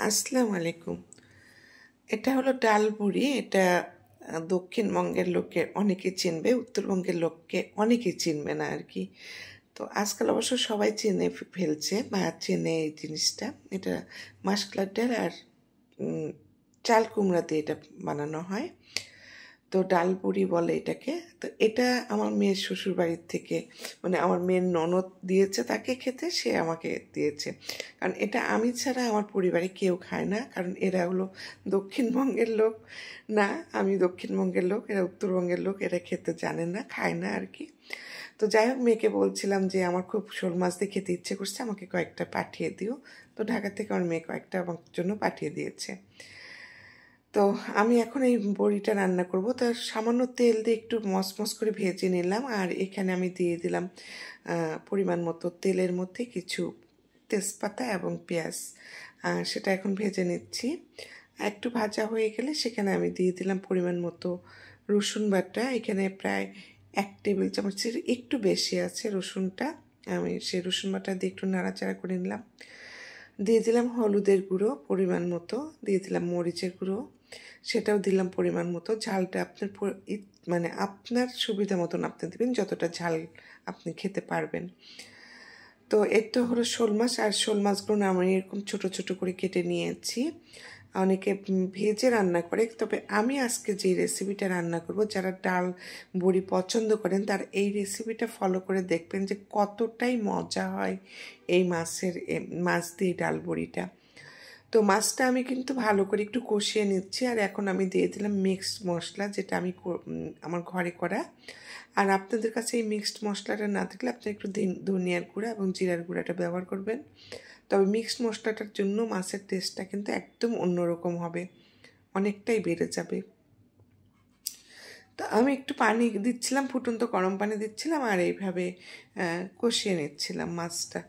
আসসালামু আলাইকুম। এটা হলো ডাল বড়ি। এটা দক্ষিণবঙ্গের লোকে অনেকে চিনবে, উত্তরবঙ্গের লোককে অনেকেই চিনবে না আর কি। তো আজকাল অবশ্য সবাই চিনে ফেলছে বা চেনে এই জিনিসটা। এটা মাসকলাইর ডাল আর উম, চাল কুমড়া দিয়ে এটা বানানো হয়। তো ডাল বড়ি বলে এটাকে। তো এটা আমার মেয়ের শ্বশুর বাড়ির থেকে, মানে আমার মেয়ের ননদ দিয়েছে তাকে খেতে, সে আমাকে দিয়েছে। কারণ এটা আমি ছাড়া আমার পরিবারে কেউ খায় না, কারণ এরা হলো দক্ষিণবঙ্গের লোক না। আমি দক্ষিণবঙ্গের লোক, এরা উত্তরবঙ্গের লোক, এরা খেতে জানে না, খায় না আর কি। তো যাই হোক, মেয়েকে বলছিলাম যে আমার খুব শোল মাছ দিয়ে খেতে ইচ্ছে করছে, আমাকে কয়েকটা পাঠিয়ে দিও। তো ঢাকা থেকে আমার মেয়ে কয়েকটা আমার জন্য পাঠিয়ে দিয়েছে। তো আমি এখন এই বড়িটা রান্না করব। তো সামান্য তেল দিয়ে একটু মচমচ করে ভেজে নিলাম, আর এখানে আমি দিয়ে দিলাম পরিমাণ মতো তেলের মধ্যে কিছু তেজপাতা এবং পেঁয়াজ। সেটা এখন ভেজে নিচ্ছি। একটু ভাজা হয়ে গেলে সেখানে আমি দিয়ে দিলাম পরিমাণ মতো রসুন বাটা। এখানে প্রায় 1 টেবিল চামচের একটু বেশি আছে রসুনটা। আমি সেই রসুন বাটা দিয়ে একটু নাড়াচাড়া করে নিলাম। দিয়ে দিলাম হলুদের গুঁড়ো পরিমাণ মতো, দিয়ে দিলাম মরিচের গুঁড়ো, সেটাও দিলাম পরিমাণ মতো। ঝালটা আপনার মানে আপনার সুবিধা মতন আপনি দেবেন, যতটা ঝাল আপনি খেতে পারবেন। তো এর তো হলো শোল মাছ, আর শোল মাছগুলো আমি এরকম ছোট ছোট করে কেটে নিয়েছি। অনেকে ভেজে রান্না করে, তবে আমি আজকে যে রেসিপিটা রান্না করব, যারা ডাল বড়ি পছন্দ করেন তারা এই রেসিপিটা ফলো করে দেখবেন যে কতটাই মজা হয় এই মাছ দিয়ে ডাল বড়িটা। তো মাছটা আমি কিন্তু ভালো করে একটু কষিয়ে নিচ্ছি, আর এখন আমি দিয়ে দিলাম মিক্সড মশলা, যেটা আমি আমার ঘরে করা। আর আপনাদের কাছে এই মিক্সড মশলাটা না থাকলে আপনি একটু ধনিয়ার গুঁড়া এবং জিরার গুঁড়াটা ব্যবহার করবেন। তবে মিক্সড মশলাটার জন্য মাছের টেস্টটা কিন্তু একদম অন্যরকম হবে, অনেকটাই বেড়ে যাবে। তো আমি একটু পানি দিচ্ছিলাম, ফুটন্ত গরম পানি দিচ্ছিলাম, আর এইভাবে কষিয়ে নিচ্ছিলাম মাছটা।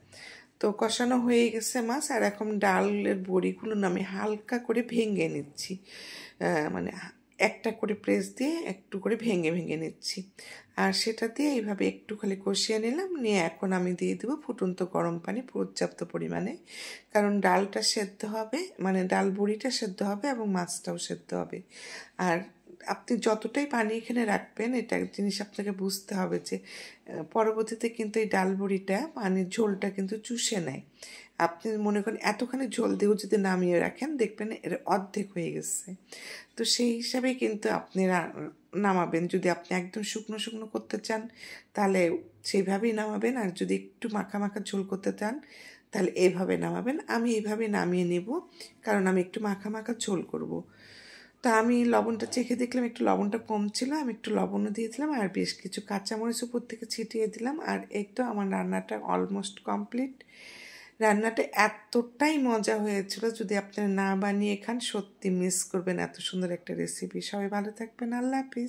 তো কষানো হয়ে গেছে মাছ, আর এখন ডালের বড়িগুলো না আমি হালকা করে ভেঙে নিচ্ছি। মানে একটা করে প্রেস দিয়ে একটু করে ভেঙে ভেঙে নিচ্ছি, আর সেটা দিয়ে এইভাবে একটু খালি কষিয়ে নিলাম। নিয়ে এখন আমি দিয়ে দেবো ফুটন্ত গরম পানি পর্যাপ্ত পরিমাণে, কারণ ডালটা সেদ্ধ হবে, মানে ডাল বড়িটা সেদ্ধ হবে এবং মাছটাও সেদ্ধ হবে। আর আপনি যতটাই পানি এখানে রাখবেন, এটা জিনিস আপনাকে বুঝতে হবে যে পরবর্তীতে কিন্তু এই ডাল বড়িটা পানির ঝোলটা কিন্তু চুষে নেয়। আপনি মনে করেন এতখানি ঝোল দিয়েও যদি নামিয়ে রাখেন, দেখবেন এর অর্ধেক হয়ে গেছে। তো সেই হিসাবে কিন্তু আপনি নামাবেন। যদি আপনি একদম শুকনো শুকনো করতে চান তাহলে সেইভাবেই নামাবেন, আর যদি একটু মাখা মাখা ঝোল করতে চান তাহলে এইভাবে নামাবেন। আমি এইভাবে নামিয়ে নেব, কারণ আমি একটু মাখা মাখা ঝোল করব। তা আমি লবণটা চেখে দেখলাম একটু লবণটা কম ছিল, আমি একটু লবণও দিয়ে দিলাম, আর বেশ কিছু কাঁচামরিচ উপর থেকে ছিটিয়ে দিলাম। আর এই তো আমার রান্নাটা অলমোস্ট কমপ্লিট। রান্নাটা এতটাই মজা হয়েছিল, যদি আপনারা না বানিয়ে খান সত্যি মিস করবেন এত সুন্দর একটা রেসিপি। সবাই ভালো থাকবেন, আল্লাহ হাফিজ।